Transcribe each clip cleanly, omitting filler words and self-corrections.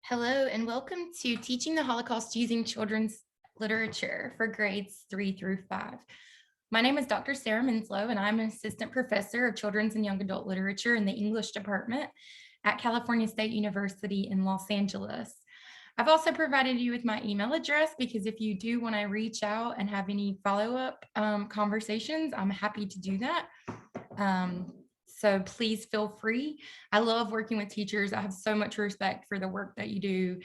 Hello and welcome to Teaching the Holocaust Using Children's Literature for grades 3 through 5. My name is Dr. Sarah Minslow and I'm an assistant professor of children's and young adult literature in the English department at California State University in Los Angeles. I've also provided you with my email address because if you do want to reach out and have any follow-up conversations, I'm happy to do that. So please feel free. I love working with teachers. I have so much respect for the work that you do.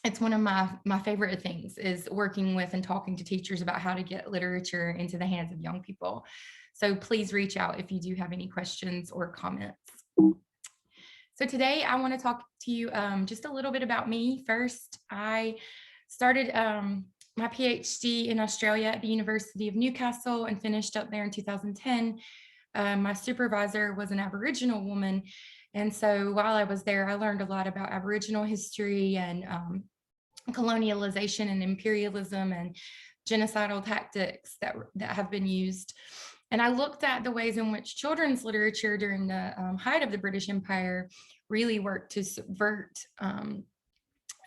It's one of my favorite things is working with and talking to teachers about how to get literature into the hands of young people. So please reach out if you do have any questions or comments. So today I want to talk to you just a little bit about me. First, I started my PhD in Australia at the University of Newcastle and finished up there in 2010. My supervisor was an Aboriginal woman. And so while I was there, I learned a lot about Aboriginal history and colonialization and imperialism and genocidal tactics that have been used. And I looked at the ways in which children's literature during the height of the British Empire really worked to subvert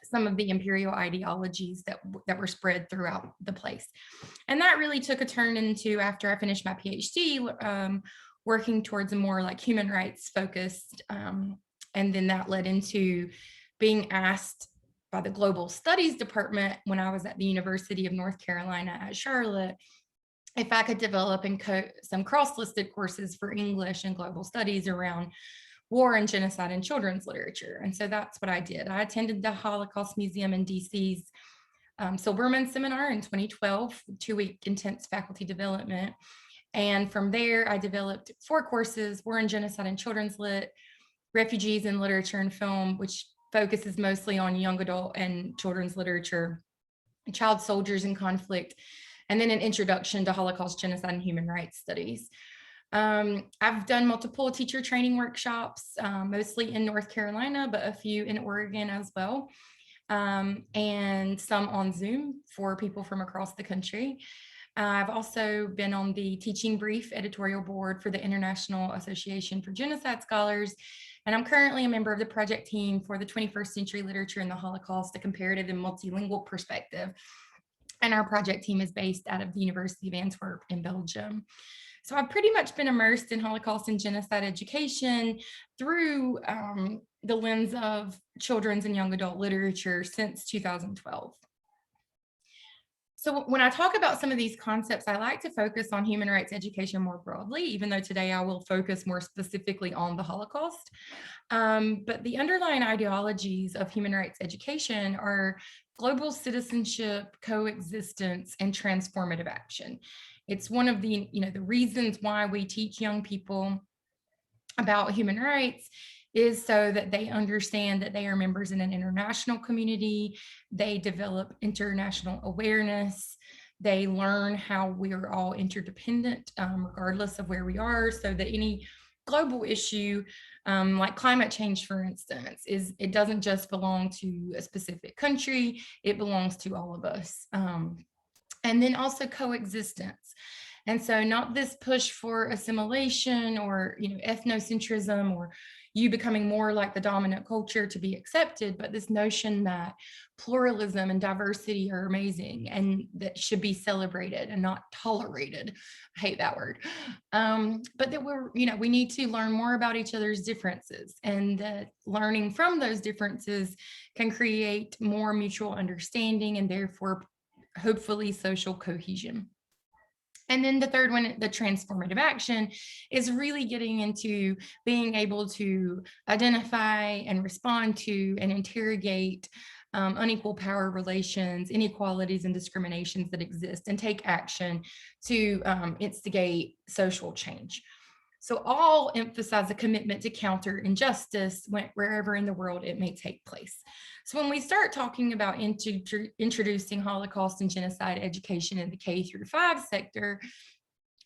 some of the imperial ideologies that were spread throughout the place. And that really took a turn into, after I finished my PhD, working towards a more like human rights focused. And then that led into being asked by the Global Studies Department when I was at the University of North Carolina at Charlotte, if I could develop some cross-listed courses for English and global studies around war and genocide in children's literature. And so that's what I did. I attended the Holocaust Museum in DC's Silberman Seminar in 2012, 2-week intense faculty development. And from there, I developed 4 courses: War and Genocide in Children's Lit, Refugees in Literature and Film, which focuses mostly on young adult and children's literature, Child Soldiers in Conflict, and then an Introduction to Holocaust, Genocide, and Human Rights Studies. I've done multiple teacher training workshops, mostly in North Carolina, but a few in Oregon as well, and some on Zoom for people from across the country. I've also been on the teaching brief editorial board for the International Association for Genocide Scholars, and I'm currently a member of the project team for the 21st Century Literature and the Holocaust, a comparative and multilingual perspective. And our project team is based out of the University of Antwerp in Belgium. So I've pretty much been immersed in Holocaust and genocide education through the lens of children's and young adult literature since 2012. So when I talk about some of these concepts, I like to focus on human rights education more broadly, even though today I will focus more specifically on the Holocaust. But the underlying ideologies of human rights education are global citizenship, coexistence, and transformative action. It's one of the reasons why we teach young people about human rights is so that they understand that they are members in an international community. They develop international awareness. They learn how we're all interdependent, regardless of where we are, so that any global issue, like climate change, for instance, it doesn't just belong to a specific country, it belongs to all of us. And then also coexistence. And so not this push for assimilation or ethnocentrism or you becoming more like the dominant culture to be accepted, but this notion that pluralism and diversity are amazing and that should be celebrated and not tolerated. I hate that word. But that we need to learn more about each other's differences, and that learning from those differences can create more mutual understanding and therefore hopefully social cohesion. And then the third one, the transformative action, is really getting into being able to identify and respond to and interrogate unequal power relations, inequalities, and discriminations that exist, and take action to instigate social change. So all emphasize a commitment to counter injustice wherever in the world it may take place. So when we start talking about introducing Holocaust and genocide education in the K through 5 sector,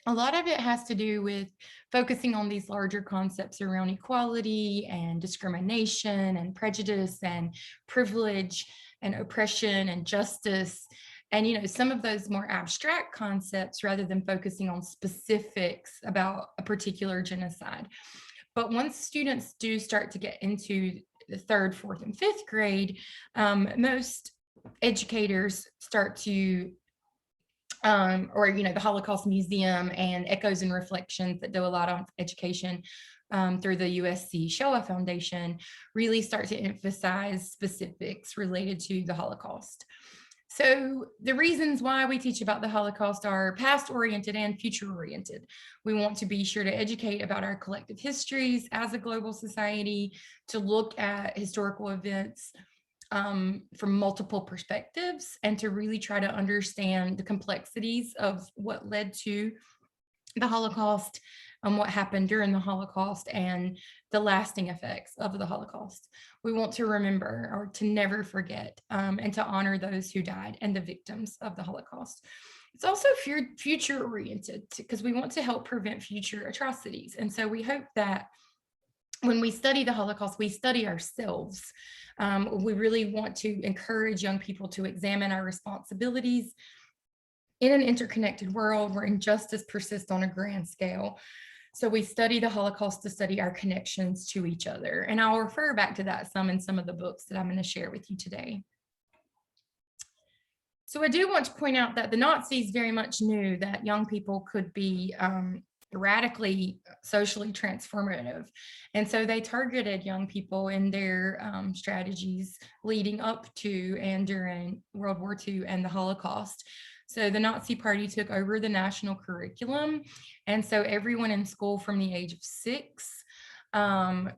a lot of it has to do with focusing on these larger concepts around equality and discrimination and prejudice and privilege and oppression and justice. And, some of those more abstract concepts rather than focusing on specifics about a particular genocide. But once students do start to get into the 3rd, 4th, and 5th grade, most educators start to or, the Holocaust Museum and Echoes and Reflections that do a lot of education through the USC Shoah Foundation really start to emphasize specifics related to the Holocaust. So the reasons why we teach about the Holocaust are past-oriented and future-oriented. We want to be sure to educate about our collective histories as a global society, to look at historical events from multiple perspectives, and to really try to understand the complexities of what led to the Holocaust, what happened during the Holocaust, and the lasting effects of the Holocaust. We want to remember, or to never forget, and to honor those who died and the victims of the Holocaust. It's also future oriented, because we want to help prevent future atrocities. And so we hope that when we study the Holocaust, we study ourselves. We really want to encourage young people to examine our responsibilities in an interconnected world where injustice persists on a grand scale. So we study the Holocaust to study our connections to each other. And I'll refer back to that some in some of the books that I'm going to share with you today. So I do want to point out that the Nazis very much knew that young people could be radically socially transformative. And so they targeted young people in their strategies leading up to and during World War II and the Holocaust. So the Nazi Party took over the national curriculum. And so everyone in school from the age of 6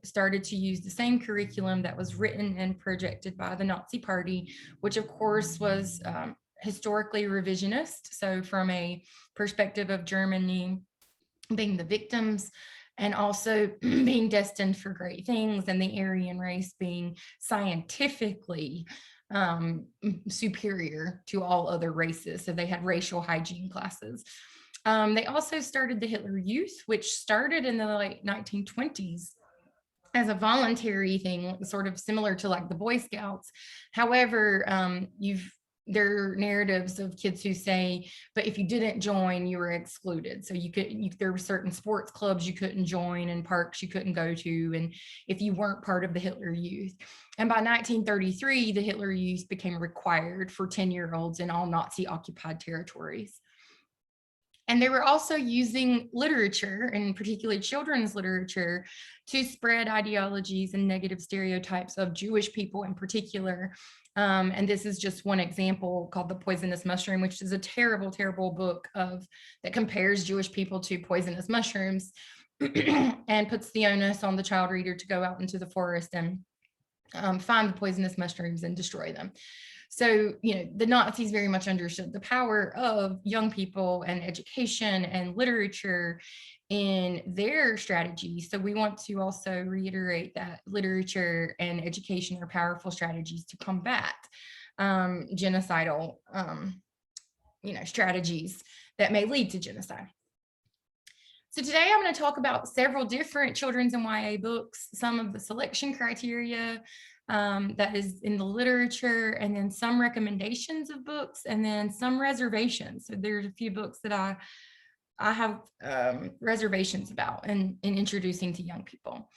started to use the same curriculum that was written and projected by the Nazi Party, which of course was historically revisionist. So from a perspective of Germany being the victims, and also being destined for great things, and the Aryan race being scientifically superior to all other races. So they had racial hygiene classes. They also started the Hitler Youth, which started in the late 1920s as a voluntary thing, sort of similar to like the Boy Scouts. However, there are narratives of kids who say, but if you didn't join, you were excluded. So there were certain sports clubs you couldn't join, and parks you couldn't go to, and if you weren't part of the Hitler Youth. And by 1933, the Hitler Youth became required for 10-year-olds in all Nazi occupied territories. And they were also using literature, and particularly children's literature, to spread ideologies and negative stereotypes of Jewish people in particular. And this is just one example called The Poisonous Mushroom, which is a terrible, terrible book that compares Jewish people to poisonous mushrooms and puts the onus on the child reader to go out into the forest and find the poisonous mushrooms and destroy them. So, the Nazis very much understood the power of young people and education and literature in their strategy. So we want to also reiterate that literature and education are powerful strategies to combat genocidal, strategies that may lead to genocide. So today I'm going to talk about several different children's and YA books, some of the selection criteria that is in the literature, and then some recommendations of books, and then some reservations. So there's a few books that I have reservations about in introducing to young people.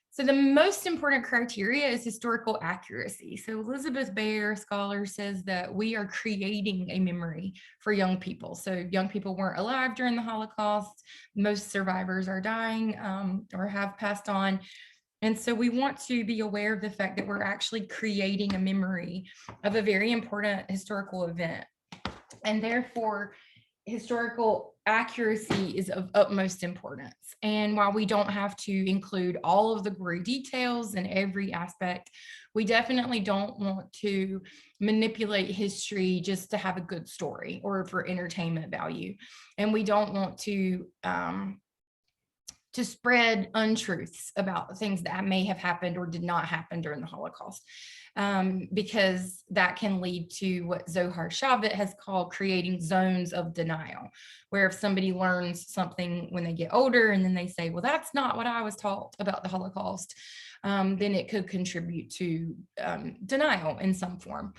So the most important criteria is historical accuracy. So Elizabeth Baer, scholar, says that we are creating a memory for young people. So young people weren't alive during the Holocaust. Most survivors are dying or have passed on. And so we want to be aware of the fact that we're actually creating a memory of a very important historical event. And therefore, historical accuracy is of utmost importance. And while we don't have to include all of the gory details in every aspect, we definitely don't want to manipulate history just to have a good story or for entertainment value. And we don't want to spread untruths about things that may have happened or did not happen during the Holocaust, because that can lead to what Zohar Shavit has called creating zones of denial, where if somebody learns something when they get older and then they say, well, that's not what I was taught about the Holocaust, then it could contribute to denial in some form.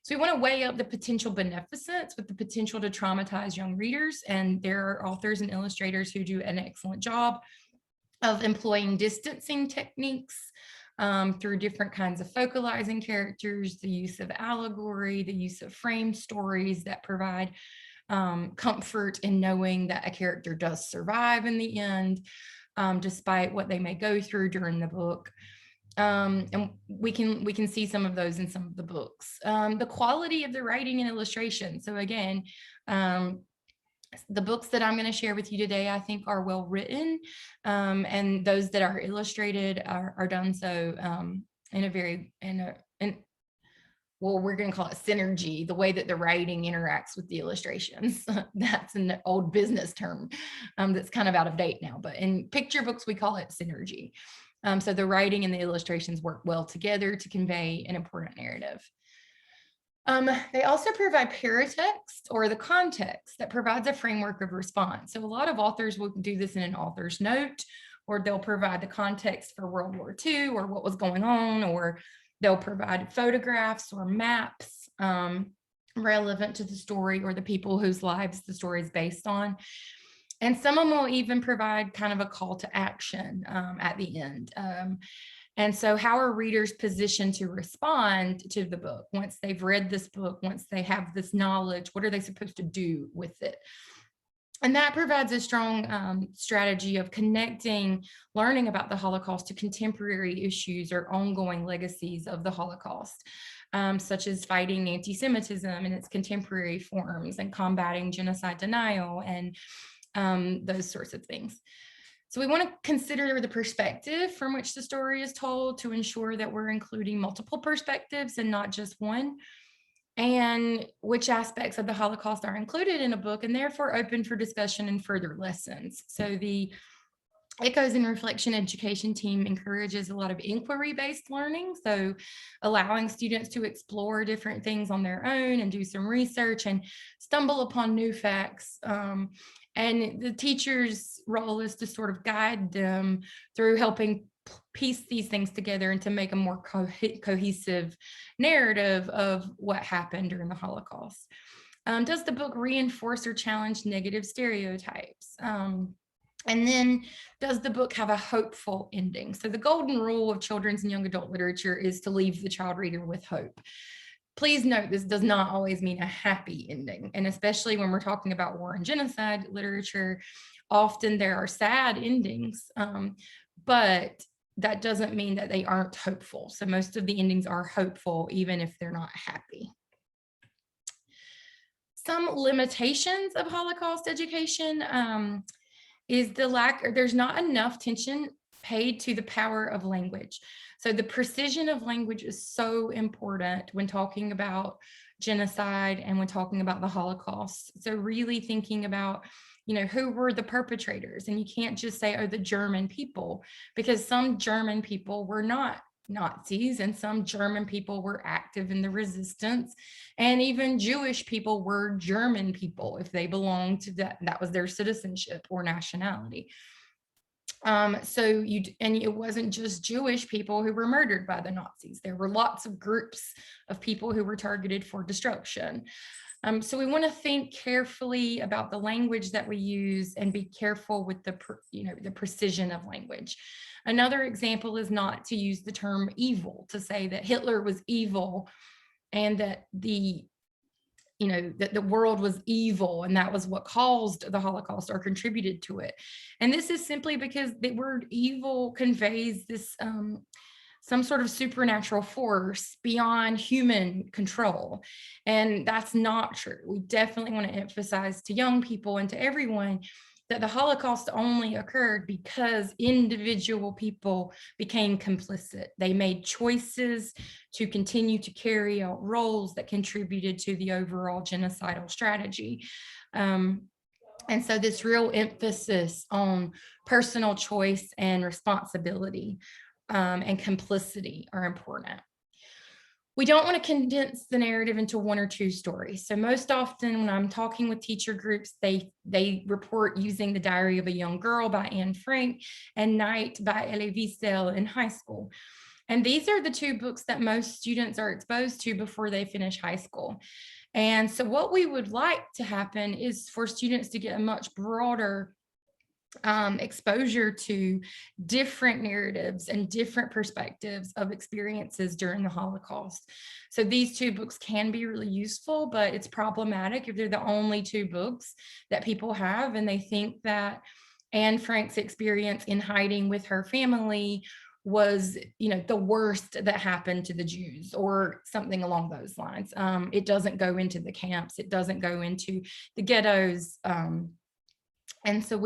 So we want to weigh up the potential beneficence with the potential to traumatize young readers. And there are authors and illustrators who do an excellent job of employing distancing techniques through different kinds of focalizing characters, the use of allegory, the use of frame stories that provide comfort in knowing that a character does survive in the end, despite what they may go through during the book. And we can see some of those in some of the books. The quality of the writing and illustration. So again, the books that I'm going to share with you today, I think, are well written, and those that are illustrated are done so in a very well, we're going to call it synergy, the way that the writing interacts with the illustrations. That's an old business term that's kind of out of date now, but in picture books, we call it synergy. So the writing and the illustrations work well together to convey an important narrative. They also provide paratext, or the context that provides a framework of response. So a lot of authors will do this in an author's note, or they'll provide the context for World War II or what was going on, or they'll provide photographs or maps relevant to the story or the people whose lives the story is based on. And some of them will even provide kind of a call to action at the end. And so how are readers positioned to respond to the book? Once they've read this book, once they have this knowledge, what are they supposed to do with it? And that provides a strong strategy of connecting learning about the Holocaust to contemporary issues or ongoing legacies of the Holocaust, such as fighting anti-Semitism in its contemporary forms and combating genocide denial and those sorts of things. So we want to consider the perspective from which the story is told to ensure that we're including multiple perspectives and not just one, and which aspects of the Holocaust are included in a book and therefore open for discussion and further lessons. So the Echoes and Reflection Education team encourages a lot of inquiry-based learning, so allowing students to explore different things on their own and do some research and stumble upon new facts. And the teacher's role is to sort of guide them through helping piece these things together and to make a more cohesive narrative of what happened during the Holocaust. Does the book reinforce or challenge negative stereotypes? And then does the book have a hopeful ending? So the golden rule of children's and young adult literature is to leave the child reader with hope. Please note, this does not always mean a happy ending. And especially when we're talking about war and genocide literature, often there are sad endings, but that doesn't mean that they aren't hopeful. So most of the endings are hopeful, even if they're not happy. Some limitations of Holocaust education is the lack, or there's not enough attention paid to the power of language. So the precision of language is so important when talking about genocide and when talking about the Holocaust. So really thinking about, you know, who were the perpetrators? And you can't just say, oh, the German people, because some German people were not Nazis and some German people were active in the resistance, and even Jewish people were German people if they belonged to that was their citizenship or nationality. So it wasn't just Jewish people who were murdered by the Nazis. There were lots of groups of people who were targeted for destruction. So we want to think carefully about the language that we use and be careful with the precision of language. Another example is not to use the term evil, to say that Hitler was evil and that that the world was evil and that was what caused the Holocaust or contributed to it. And this is simply because the word evil conveys this some sort of supernatural force beyond human control. And that's not true. We definitely want to emphasize to young people and to everyone that the Holocaust only occurred because individual people became complicit. They made choices to continue to carry out roles that contributed to the overall genocidal strategy. And so this real emphasis on personal choice and responsibility and complicity are important. We don't want to condense the narrative into one or two stories. So most often when I'm talking with teacher groups, they report using The Diary of a Young Girl by Anne Frank and Night by Elie Wiesel in high school. And these are the two books that most students are exposed to before they finish high school. And so what we would like to happen is for students to get a much broader exposure to different narratives and different perspectives of experiences during the Holocaust. So these two books can be really useful, but it's problematic if they're the only two books that people have and they think that Anne Frank's experience in hiding with her family was, the worst that happened to the Jews or something along those lines. It doesn't go into the camps. It doesn't go into the ghettos. And so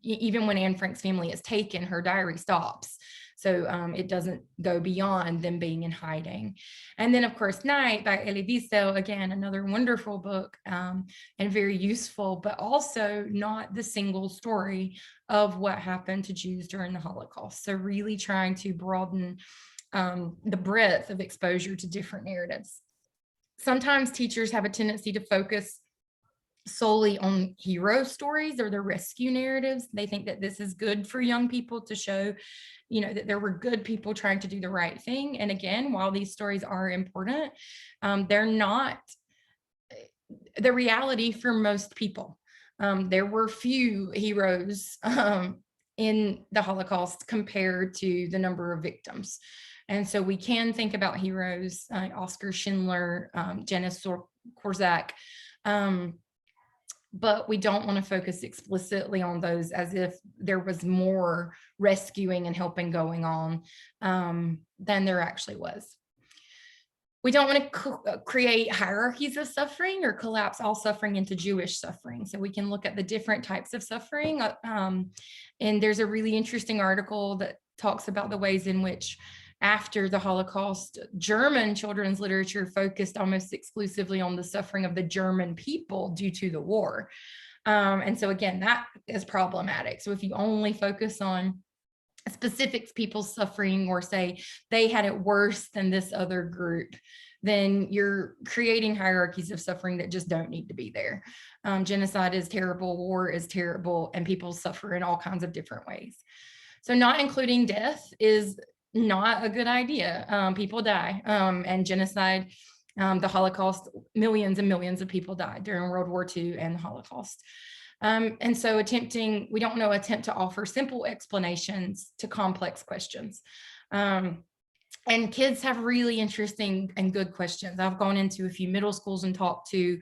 even when Anne Frank's family is taken, her diary stops. So it doesn't go beyond them being in hiding. And then, of course, Night by Elie Wiesel, again, another wonderful book and very useful, but also not the single story of what happened to Jews during the Holocaust. So really trying to broaden the breadth of exposure to different narratives. Sometimes teachers have a tendency to focus solely on hero stories or the rescue narratives. They think that this is good for young people to show, that there were good people trying to do the right thing. And again, while these stories are important, they're not the reality for most people. There were few heroes in the Holocaust compared to the number of victims. And so we can think about heroes, Oskar Schindler, Janis Korzak, but we don't want to focus explicitly on those as if there was more rescuing and helping going on than there actually was. We don't want to create hierarchies of suffering or collapse all suffering into Jewish suffering. So we can look at the different types of suffering. And there's a really interesting article that talks about the ways in which after the Holocaust, German children's literature focused almost exclusively on the suffering of the German people due to the war. And so again, that is problematic. So if you only focus on specific people's suffering or say they had it worse than this other group, then you're creating hierarchies of suffering that just don't need to be there. Genocide is terrible, war is terrible, and people suffer in all kinds of different ways. So not including death is not a good idea. People die, and genocide, the Holocaust, millions and millions of people died during World War II and the Holocaust. And so we don't want to attempt to offer simple explanations to complex questions. And kids have really interesting and good questions. I've gone into a few middle schools and talked to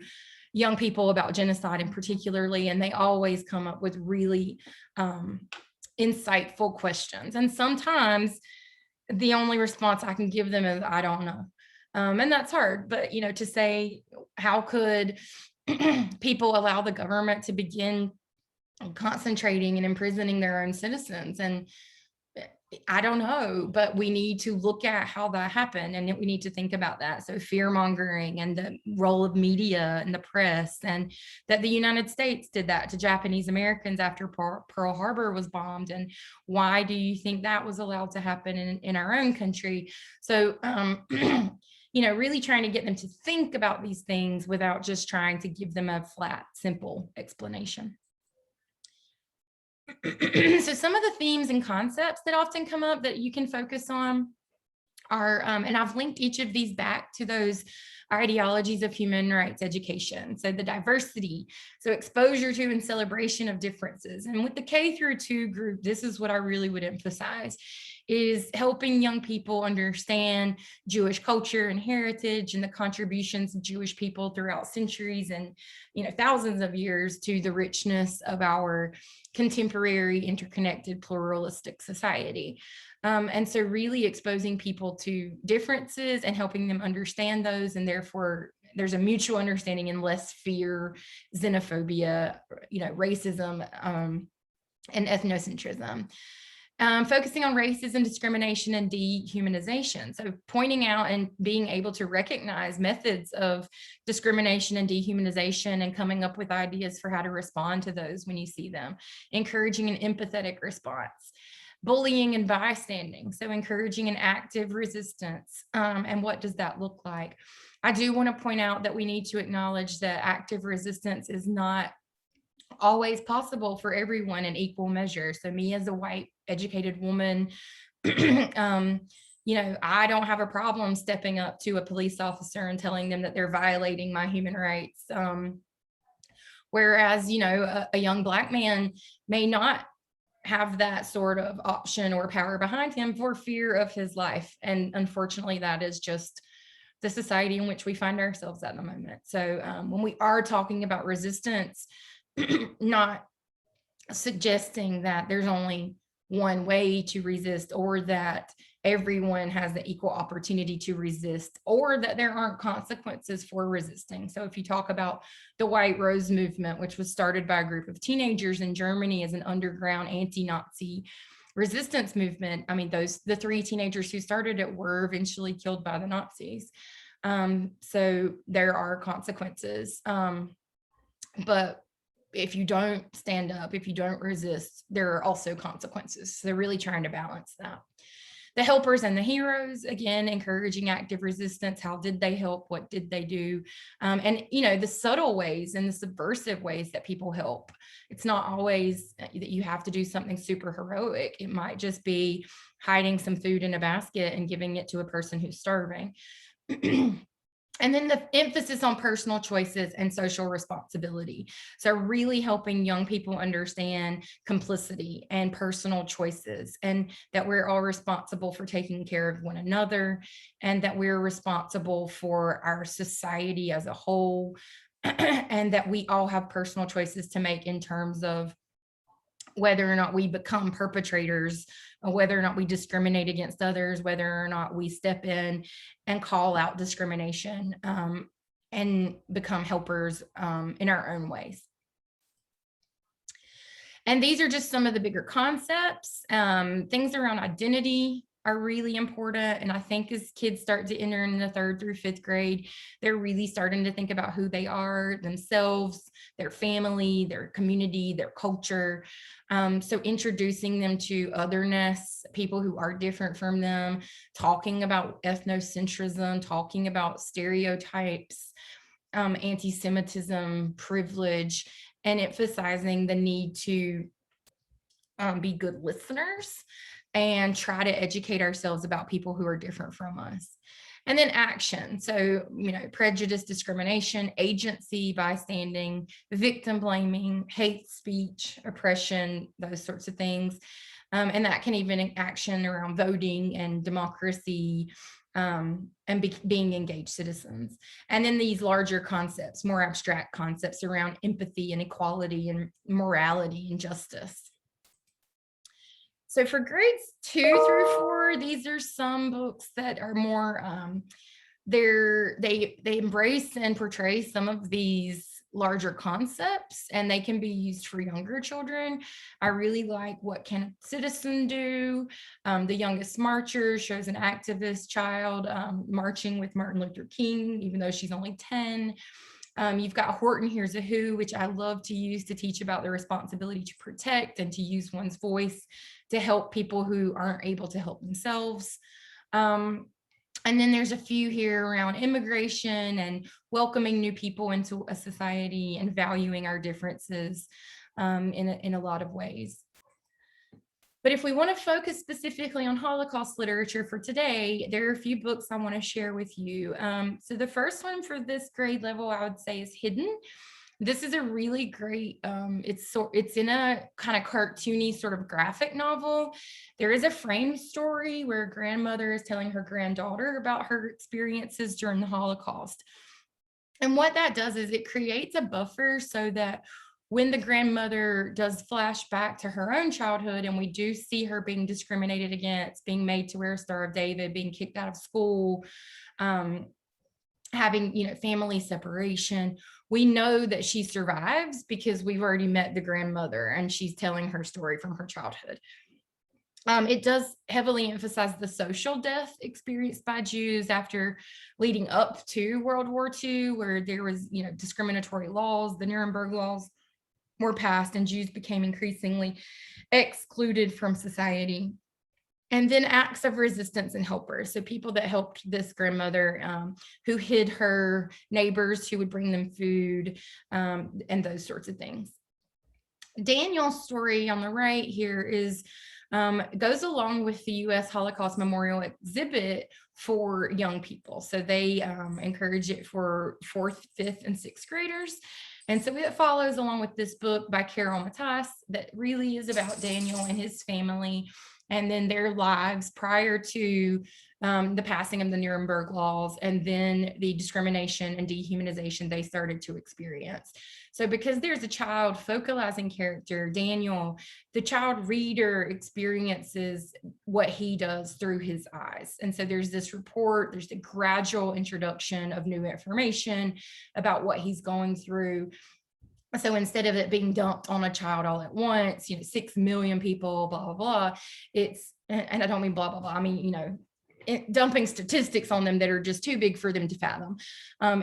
young people about genocide in particularly, and they always come up with really insightful questions. And sometimes the only response I can give them is, I don't know. And that's hard, but, to say, how could people allow the government to begin concentrating and imprisoning their own citizens? And I don't know, but we need to look at how that happened and we need to think about that. So fear mongering and the role of media and the press, and that the United States did that to Japanese Americans after Pearl Harbor was bombed. And why do you think that was allowed to happen in our own country? So, really trying to get them to think about these things without just trying to give them a flat, simple explanation. So some of the themes and concepts that often come up that you can focus on are, and I've linked each of these back to those ideologies of human rights education. So the diversity, so exposure to and celebration of differences. And with the K through 2 group, this is what I really would emphasize, is helping young people understand Jewish culture and heritage and the contributions of Jewish people throughout centuries and, thousands of years to the richness of our contemporary, interconnected, pluralistic society. And so really exposing people to differences and helping them understand those, and therefore there's a mutual understanding and less fear, xenophobia, racism, and ethnocentrism. Focusing on racism, discrimination, and dehumanization. So pointing out and being able to recognize methods of discrimination and dehumanization and coming up with ideas for how to respond to those when you see them. Encouraging an empathetic response. Bullying and bystanding, so encouraging an active resistance. And what does that look like? I do want to point out that we need to acknowledge that active resistance is not always possible for everyone in equal measure. So me as a white educated woman, I don't have a problem stepping up to a police officer and telling them that they're violating my human rights. Whereas, you know, a young Black man may not have that sort of option or power behind him for fear of his life. And unfortunately, that is just the society in which we find ourselves at the moment. So when we are talking about resistance, not suggesting that there's only one way to resist, or that everyone has the equal opportunity to resist, or that there aren't consequences for resisting. So if you talk about the White Rose movement, which was started by a group of teenagers in Germany as an underground anti-Nazi resistance movement, I mean, the 3 teenagers who started it were eventually killed by the Nazis. So there are consequences. But if you don't stand up, if you don't resist, there are also consequences. So they're really trying to balance that. The helpers and the heroes, again, encouraging active resistance. How did they help? What did they do? And, you know, the subtle ways and the subversive ways that people help. It's not always that you have to do something super heroic. It might just be hiding some food in a basket and giving it to a person who's starving. And then the emphasis on personal choices and social responsibility. So really helping young people understand complicity and personal choices, and that we're all responsible for taking care of one another, and that we're responsible for our society as a whole, and that we all have personal choices to make in terms of whether or not we become perpetrators, or whether or not we discriminate against others, whether or not we step in and call out discrimination, and become helpers in our own ways. And these are just some of the bigger concepts. Things around identity are really important. And I think as kids start to enter in the 3rd through 5th grade, they're really starting to think about who they are, themselves, their family, their community, their culture. So introducing them to otherness, people who are different from them, talking about ethnocentrism, talking about stereotypes, anti-Semitism, privilege, and emphasizing the need to be good listeners and try to educate ourselves about people who are different from us. And then action. So, you know, prejudice, discrimination, agency, bystanding, victim blaming, hate speech, oppression, those sorts of things. And that can even action around voting and democracy, and being engaged citizens. And then these larger concepts, more abstract concepts around empathy and equality and morality and justice. So for grades 2 through 4, these are some books that are more, they embrace and portray some of these larger concepts, and they can be used for younger children. I really like What Can a Citizen Do? The Youngest Marcher shows an activist child marching with Martin Luther King, even though she's only 10. You've got Horton Hears a Who, which I love to use to teach about the responsibility to protect and to use one's voice to help people who aren't able to help themselves. And then there's a few here around immigration and welcoming new people into a society and valuing our differences in a lot of ways. But if we want to focus specifically on Holocaust literature for today, there are a few books I want to share with you. So the first one for this grade level, I would say, is Hidden. This is a really great, it's in a kind of cartoony sort of graphic novel. There is a frame story where a grandmother is telling her granddaughter about her experiences during the Holocaust. And what that does is it creates a buffer so that when the grandmother does flash back to her own childhood, and we do see her being discriminated against, being made to wear a Star of David, being kicked out of school, having, you know, family separation, we know that she survives because we've already met the grandmother and she's telling her story from her childhood. It does heavily emphasize the social death experienced by Jews after leading up to World War II, where there was, you know, discriminatory laws, the Nuremberg laws were passed, and Jews became increasingly excluded from society. And then acts of resistance and helpers. So people that helped this grandmother, who hid her neighbors who would bring them food, and those sorts of things. Daniel's story on the right here is goes along with the U.S. Holocaust Memorial Exhibit for young people. So they encourage it for 4th, 5th, and 6th graders. And so it follows along with this book by Carol Matas that really is about Daniel and his family, and then their lives prior to the passing of the Nuremberg laws, and then the discrimination and dehumanization they started to experience. So because there's a child focalizing character, Daniel, the child reader experiences what he does through his eyes. And so there's this report, there's a gradual introduction of new information about what he's going through. So instead of it being dumped on a child all at once, 6 million people, blah, blah, blah, it's, and I don't mean blah, blah, blah, I mean, dumping statistics on them that are just too big for them to fathom.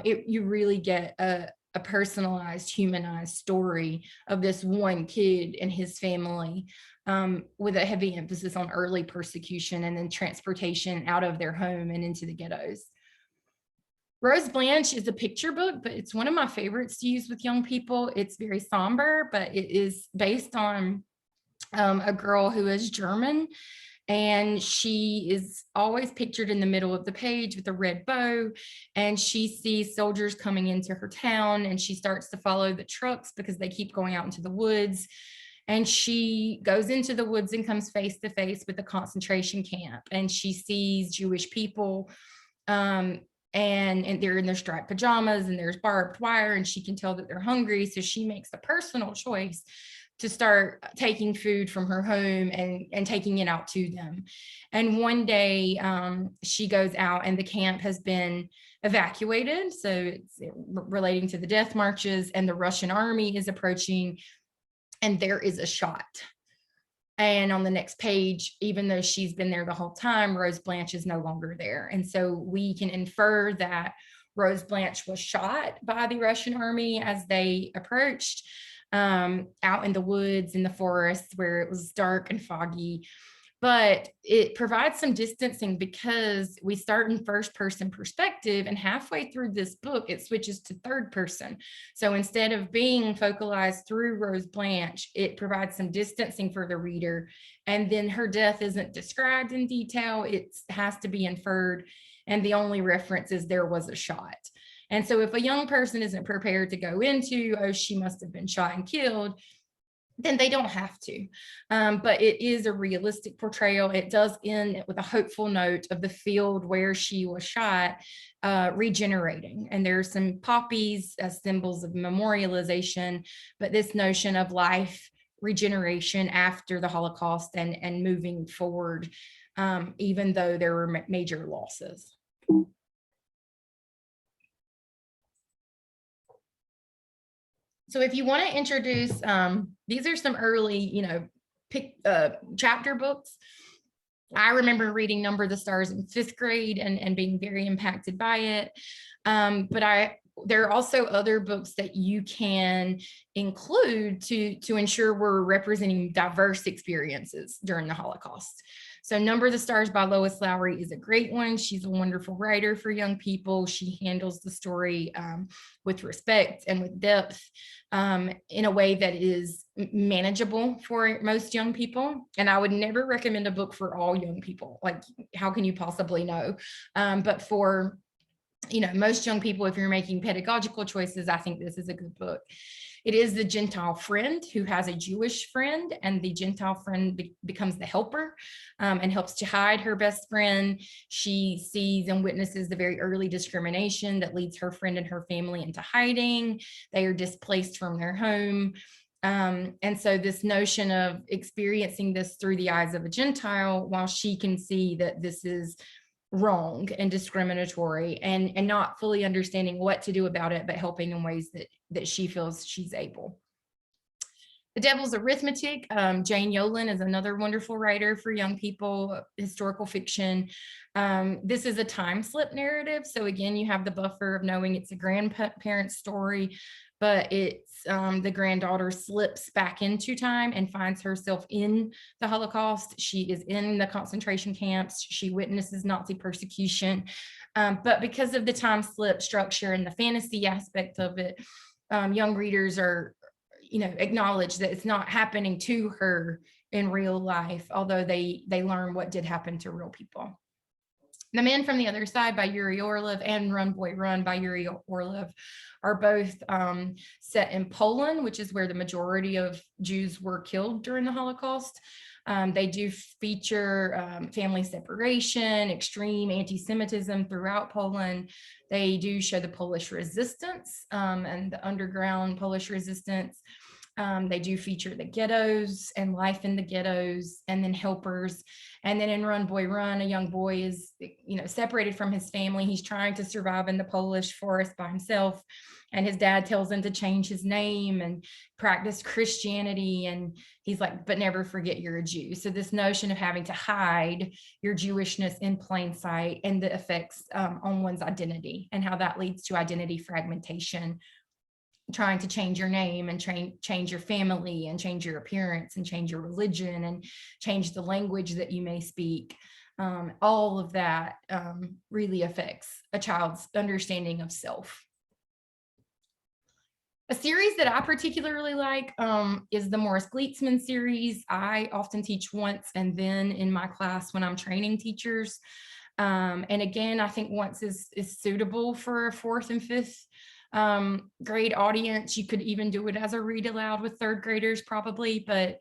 You really get a personalized, humanized story of this one kid and his family, with a heavy emphasis on early persecution and then transportation out of their home and into the ghettos. Rose Blanche is a picture book, but it's one of my favorites to use with young people. It's very somber, but it is based on a girl who is German, and she is always pictured in the middle of the page with a red bow, and she sees soldiers coming into her town, and she starts to follow the trucks because they keep going out into the woods. And she goes into the woods and comes face to face with a concentration camp, and she sees Jewish people, and they're in their striped pajamas and there's barbed wire, and she can tell that they're hungry. So she makes the personal choice to start taking food from her home and taking it out to them. And one day she goes out and the camp has been evacuated. So it's relating to the death marches, and the Russian army is approaching, and there is a shot. And on the next page, even though she's been there the whole time, Rose Blanche is no longer there. And so we can infer that Rose Blanche was shot by the Russian army as they approached, out in the woods, in the forests where it was dark and foggy. But it provides some distancing because we start in first person perspective, and halfway through this book, it switches to third person. So instead of being focalized through Rose Blanche, it provides some distancing for the reader. And then her death isn't described in detail. It has to be inferred. And the only reference is there was a shot. And so if a young person isn't prepared to go into, oh, she must have been shot and killed, then they don't have to. But it is a realistic portrayal. It does end with a hopeful note of the field where she was shot regenerating. And there's some poppies as symbols of memorialization, but this notion of life regeneration after the Holocaust and moving forward, even though there were major losses. So if you want to introduce, these are some early, chapter books. I remember reading Number the Stars in 5th grade and being very impacted by it. But there are also other books that you can include to ensure we're representing diverse experiences during the Holocaust. So Number the Stars by Lois Lowry is a great one. She's a wonderful writer for young people. She handles the story with respect and with depth, in a way that is manageable for most young people. And I would never recommend a book for all young people. Like, how can you possibly know? But for most young people, if you're making pedagogical choices, I think this is a good book. It is the Gentile friend who has a Jewish friend, and the Gentile friend becomes the helper and helps to hide her best friend. She sees and witnesses the very early discrimination that leads her friend and her family into hiding. They are displaced from their home. And so this notion of experiencing this through the eyes of a Gentile, while she can see that this is wrong and discriminatory, and not fully understanding what to do about it, but helping in ways that she feels she's able. The Devil's Arithmetic, Jane Yolen is another wonderful writer for young people, historical fiction. This is a time slip narrative. So again, you have the buffer of knowing it's a grandparent story, but it's the granddaughter slips back into time and finds herself in the Holocaust. She is in the concentration camps. She witnesses Nazi persecution. But because of the time slip structure and the fantasy aspect of it, young readers are, acknowledge that it's not happening to her in real life, although they learn what did happen to real people. The Men from the Other Side by Yuri Orlov and Run Boy Run by Yuri Orlov are both set in Poland, which is where the majority of Jews were killed during the Holocaust. They do feature family separation, extreme anti-Semitism throughout Poland. They do show the Polish resistance and the underground Polish resistance. They do feature the ghettos and life in the ghettos, and then helpers. And then in Run Boy Run, a young boy is, separated from his family. He's trying to survive in the Polish forest by himself. And his dad tells him to change his name and practice Christianity. And he's like, but never forget you're a Jew. So this notion of having to hide your Jewishness in plain sight and the effects on one's identity, and how that leads to identity fragmentation, trying to change your name and change your family and change your appearance and change your religion and change the language that you may speak. All of that really affects a child's understanding of self. A series that I particularly like is the Morris Glitsman series. I often teach once and then in my class when I'm training teachers. And again, I think once is suitable for a 4th and 5th grade audience. You could even do it as a read aloud with 3rd graders probably, but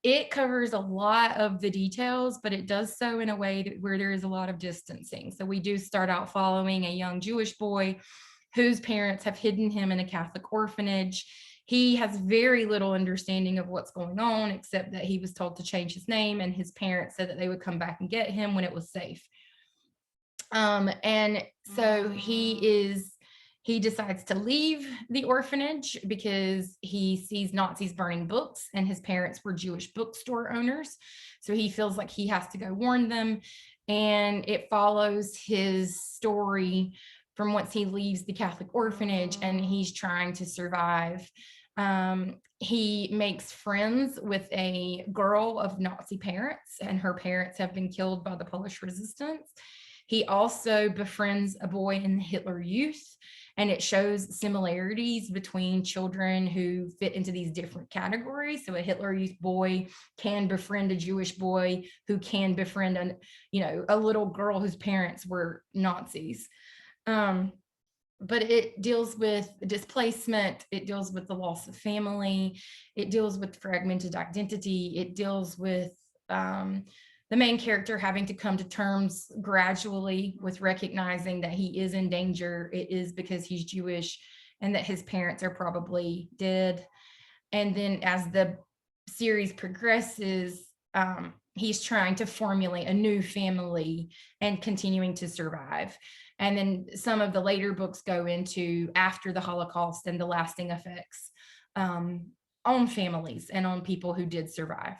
it covers a lot of the details, but it does so in a way where there is a lot of distancing. So we do start out following a young Jewish boy whose parents have hidden him in a Catholic orphanage. He has very little understanding of what's going on, except that he was told to change his name, and his parents said that they would come back and get him when it was safe. And so he decides to leave the orphanage because he sees Nazis burning books, and his parents were Jewish bookstore owners. So he feels like he has to go warn them. And it follows his story from once he leaves the Catholic orphanage and he's trying to survive. He makes friends with a girl of Nazi parents, and her parents have been killed by the Polish resistance. He also befriends a boy in the Hitler Youth, and it shows similarities between children who fit into these different categories. So a Hitler Youth boy can befriend a Jewish boy who can befriend a little girl whose parents were Nazis. But it deals with displacement, it deals with the loss of family, it deals with fragmented identity, it deals with the main character having to come to terms gradually with recognizing that he is in danger. It is because he's Jewish and that his parents are probably dead. And then as the series progresses, he's trying to formulate a new family and continuing to survive. And then some of the later books go into after the Holocaust and the lasting effects on families and on people who did survive.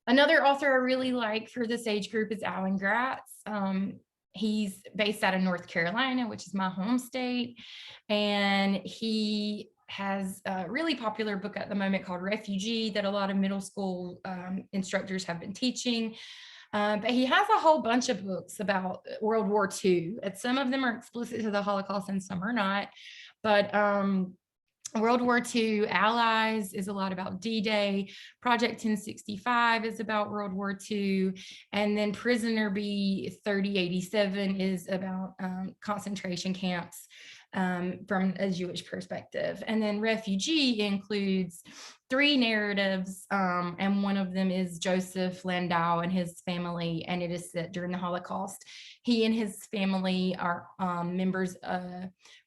Another author I really like for this age group is Alan Gratz. He's based out of North Carolina, which is my home state. And he has a really popular book at the moment called Refugee that a lot of middle school instructors have been teaching. But he has a whole bunch of books about World War II. And some of them are explicit to the Holocaust and some are not. But World War II Allies is a lot about D-Day. Project 1065 is about World War II. And then Prisoner B 3087 is about concentration camps from a Jewish perspective. And then Refugee includes 3 narratives, and one of them is Joseph Landau and his family, and it is set during the Holocaust. He and his family are members of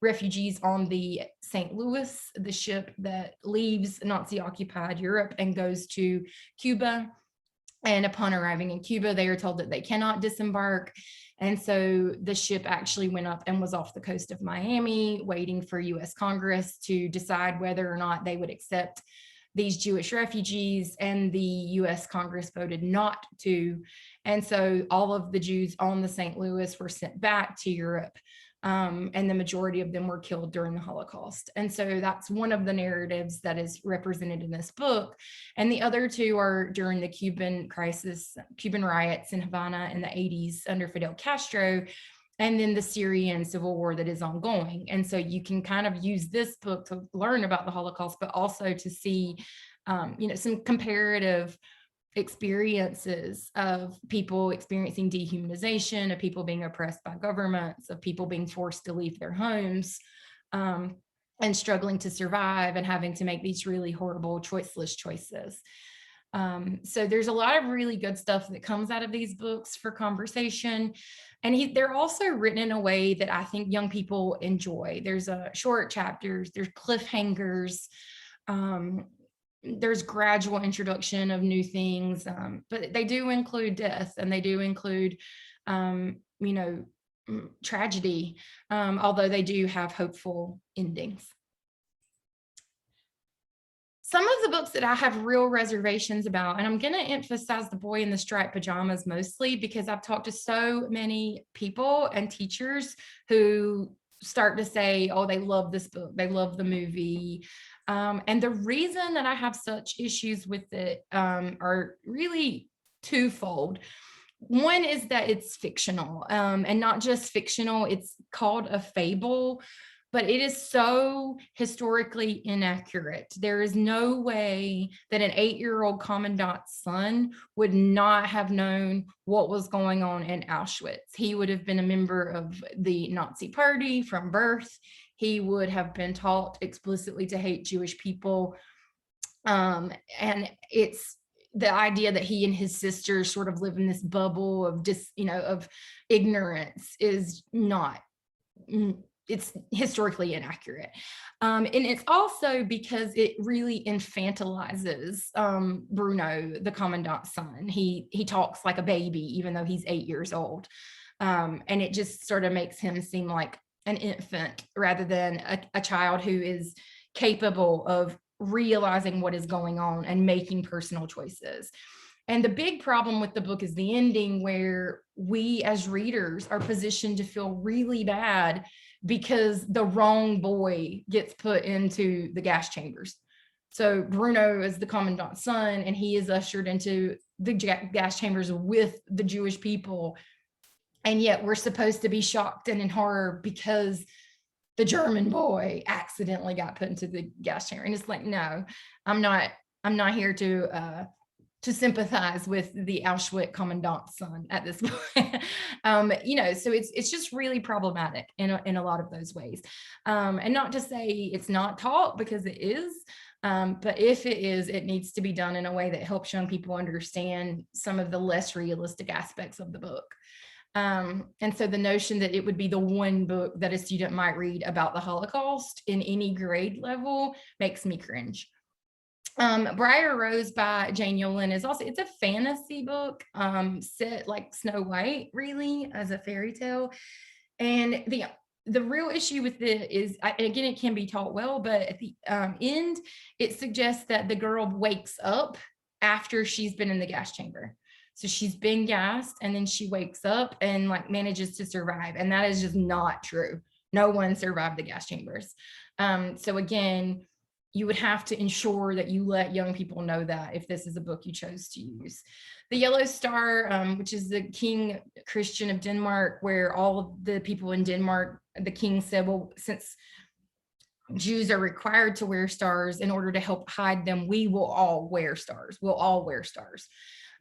refugees on the St. Louis, the ship that leaves Nazi-occupied Europe and goes to Cuba. And upon arriving in Cuba, they are told that they cannot disembark. And so the ship actually went up and was off the coast of Miami, waiting for US Congress to decide whether or not they would accept these Jewish refugees, and the US Congress voted not to. And so all of the Jews on the St. Louis were sent back to Europe. And the majority of them were killed during the Holocaust. And so that's one of the narratives that is represented in this book. And the other 2 are during the Cuban crisis, Cuban riots in Havana in the 80s under Fidel Castro, and then the Syrian civil war that is ongoing. And so you can kind of use this book to learn about the Holocaust, but also to see, some comparative experiences of people experiencing dehumanization, of people being oppressed by governments, of people being forced to leave their homes, and struggling to survive and having to make these really horrible choiceless choices. So there's a lot of really good stuff that comes out of these books for conversation. And they're also written in a way that I think young people enjoy. There's short chapters, there's cliffhangers, there's gradual introduction of new things, but they do include death, and they do include, tragedy, although they do have hopeful endings. Some of the books that I have real reservations about, and I'm going to emphasize The Boy in the Striped Pajamas mostly because I've talked to so many people and teachers who start to say, oh, they love this book, they love the movie. And the reason that I have such issues with it are really twofold. One is that it's fictional, and not just fictional, it's called a fable, but it is so historically inaccurate. There is no way that an 8-year-old commandant's son would not have known what was going on in Auschwitz. He would have been a member of the Nazi Party from birth. He would have been taught explicitly to hate Jewish people. And it's the idea that he and his sister sort of live in this bubble of of ignorance is not, it's historically inaccurate. And it's also because it really infantilizes Bruno, the commandant's son. He talks like a baby, even though he's 8 years old. And it just sort of makes him seem like an infant rather than a child who is capable of realizing what is going on and making personal choices. And the big problem with the book is the ending, where we as readers are positioned to feel really bad because the wrong boy gets put into the gas chambers. So Bruno is the commandant's son, and he is ushered into the gas chambers with the Jewish people. And yet we're supposed to be shocked and in horror because the German boy accidentally got put into the gas chamber. And it's like, no, I'm not here to sympathize with the Auschwitz commandant's son at this point. So it's just really problematic in a lot of those ways. And not to say it's not taught, because it is, but if it is, it needs to be done in a way that helps young people understand some of the less realistic aspects of the book. And so the notion that it would be the one book that a student might read about the Holocaust in any grade level makes me cringe. Briar Rose by Jane Yolen is also, it's a fantasy book, set like Snow White, really, as a fairy tale. And the real issue with it is, again, it can be taught well, but at the end, it suggests that the girl wakes up after she's been in the gas chamber. So she's been gassed, and then she wakes up and like manages to survive. And that is just not true. No one survived the gas chambers. So again, you would have to ensure that you let young people know that if this is a book you chose to use. The Yellow Star, which is the King Christian of Denmark, where all of the people in Denmark, the king said, well, since Jews are required to wear stars in order to help hide them, we will all wear stars. We'll all wear stars.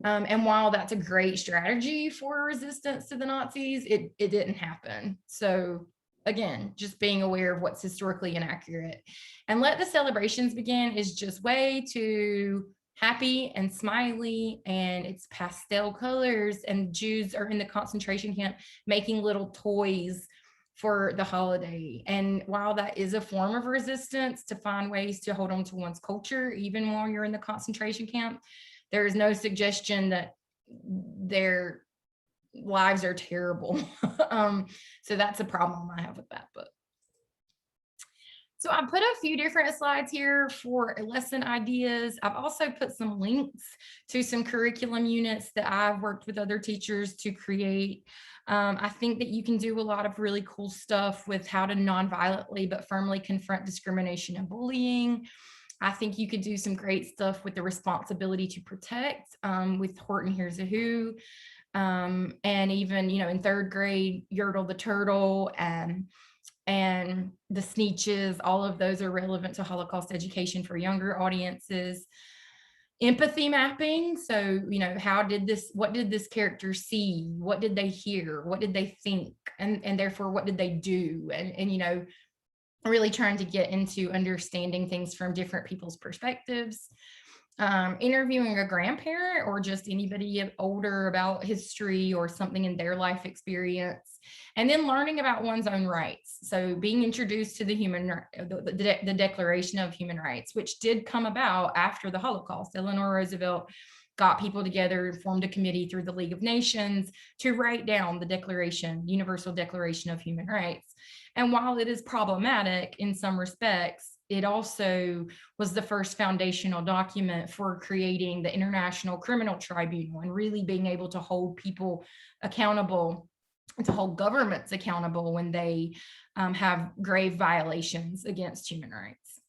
And while that's a great strategy for resistance to the Nazis, it didn't happen. So again, just being aware of what's historically inaccurate. And Let the Celebrations Begin is just way too happy and smiley, and it's pastel colors, and Jews are in the concentration camp making little toys for the holiday. And while that is a form of resistance to find ways to hold on to one's culture, even while you're in the concentration camp, there is no suggestion that their lives are terrible. So that's a problem I have with that book. So I put a few different slides here for lesson ideas. I've also put some links to some curriculum units that I've worked with other teachers to create. I think that you can do a lot of really cool stuff with how to non-violently but firmly confront discrimination and bullying. I think you could do some great stuff with the responsibility to protect, with Horton Hears a Who, and even, in 3rd grade, Yertle the Turtle, and the Sneetches. All of those are relevant to Holocaust education for younger audiences. empathy mapping. So, what did this character see? What did they hear? What did they think? And therefore, what did they do? And really trying to get into understanding things from different people's perspectives. Interviewing a grandparent or just anybody older about history or something in their life experience, and then learning about one's own rights. So being introduced to the Declaration of Human Rights, which did come about after the Holocaust. Eleanor Roosevelt got people together, formed a committee through the League of Nations to write down the Universal Declaration of Human Rights. And while it is problematic in some respects, it also was the first foundational document for creating the International Criminal Tribunal and really being able to hold people accountable and to hold governments accountable when they have grave violations against human rights.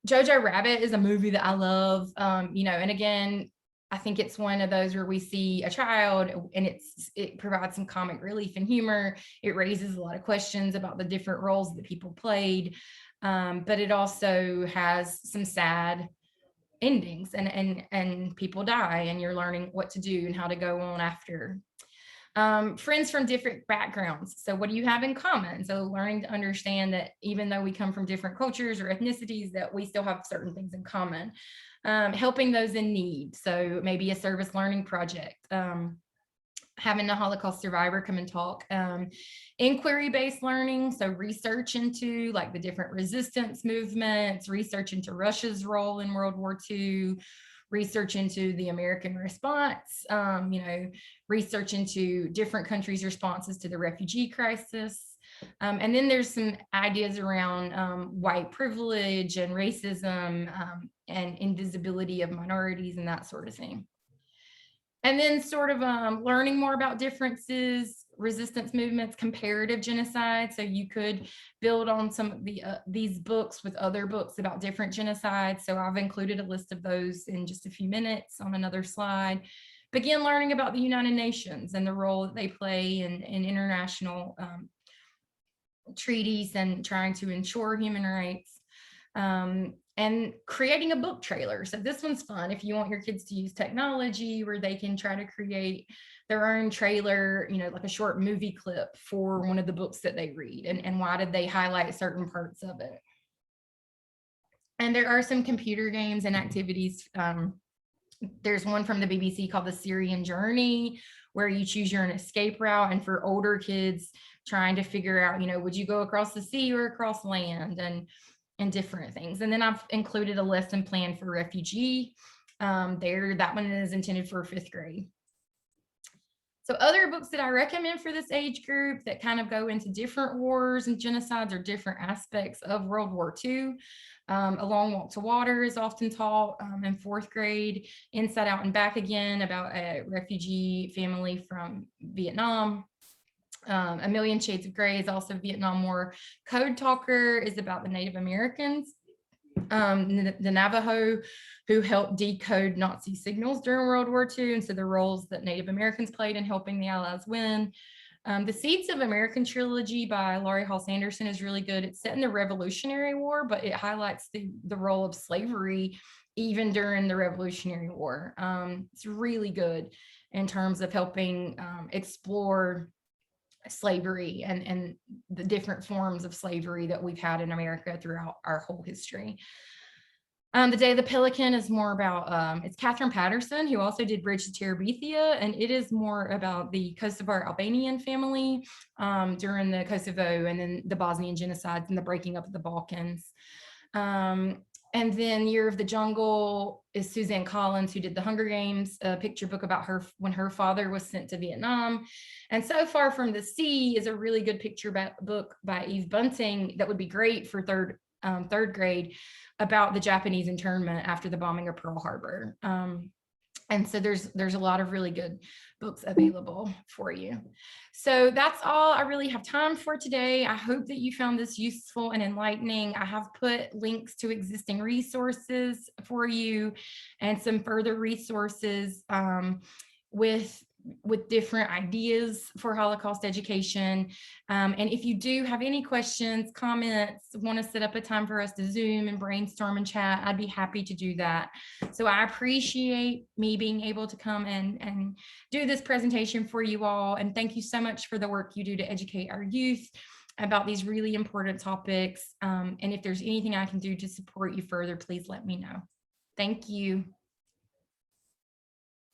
Jojo Rabbit is a movie that I love, and again, I think it's one of those where we see a child and it provides some comic relief and humor. It raises a lot of questions about the different roles that people played, but it also has some sad endings and people die, and you're learning what to do and how to go on after. Friends from different backgrounds. So what do you have in common? So learning to understand that even though we come from different cultures or ethnicities, that we still have certain things in common. Helping those in need. So maybe a service learning project. Having a Holocaust survivor come and talk. Inquiry-based learning, so research into like the different resistance movements, research into Russia's role in World War II, research into the American response, research into different countries' responses to the refugee crisis. And then there's some ideas around white privilege and racism and invisibility of minorities and that sort of thing. And then sort of learning more about differences, resistance movements, comparative genocide. So you could build on some of these books with other books about different genocides. So I've included a list of those in just a few minutes on another slide. Begin learning about the United Nations and the role that they play in international treaties and trying to ensure human rights. And creating a book trailer. So this one's fun if you want your kids to use technology where they can try to create their own trailer, like a short movie clip for one of the books that they read, and why did they highlight certain parts of it. And there are some computer games and activities. There's one from the BBC called The Syrian Journey, where you choose your own escape route. And for older kids, trying to figure out, would you go across the sea or across land, and different things. And then I've included a lesson plan for refugee. That one is intended for 5th grade. So other books that I recommend for this age group that kind of go into different wars and genocides or different aspects of World War II. A Long Walk to Water is often taught in 4th grade. Inside Out and Back Again, about a refugee family from Vietnam. A Million Shades of Grey is also Vietnam War. Code Talker is about the Native Americans, the Navajo, who helped decode Nazi signals during World War II, and so the roles that Native Americans played in helping the Allies win. The Seeds of American trilogy by Laurie Halse Anderson is really good. It's set in the Revolutionary War, but it highlights the role of slavery even during the Revolutionary War. It's really good in terms of helping explore slavery and the different forms of slavery that we've had in America throughout our whole history. The Day of the Pelican is more about, it's Catherine Patterson, who also did Bridge to Terabithia, and it is more about the Kosovar Albanian family during the Kosovo and then the Bosnian genocides and the breaking up of the Balkans. And then Year of the Jungle is Suzanne Collins, who did The Hunger Games, a picture book about her when her father was sent to Vietnam. And So Far from the Sea is a really good picture book by Eve Bunting that would be great for third grade, about the Japanese internment after the bombing of Pearl Harbor. And so there's a lot of really good books available for you. So that's all I really have time for today. I hope that you found this useful and enlightening. I have put links to existing resources for you and some further resources with with different ideas for Holocaust education. And if you do have any questions, comments, want to set up a time for us to Zoom and brainstorm and chat, I'd be happy to do that. So I appreciate me being able to come and do this presentation for you all. And thank you so much for the work you do to educate our youth about these really important topics. And if there's anything I can do to support you further, please let me know. Thank you.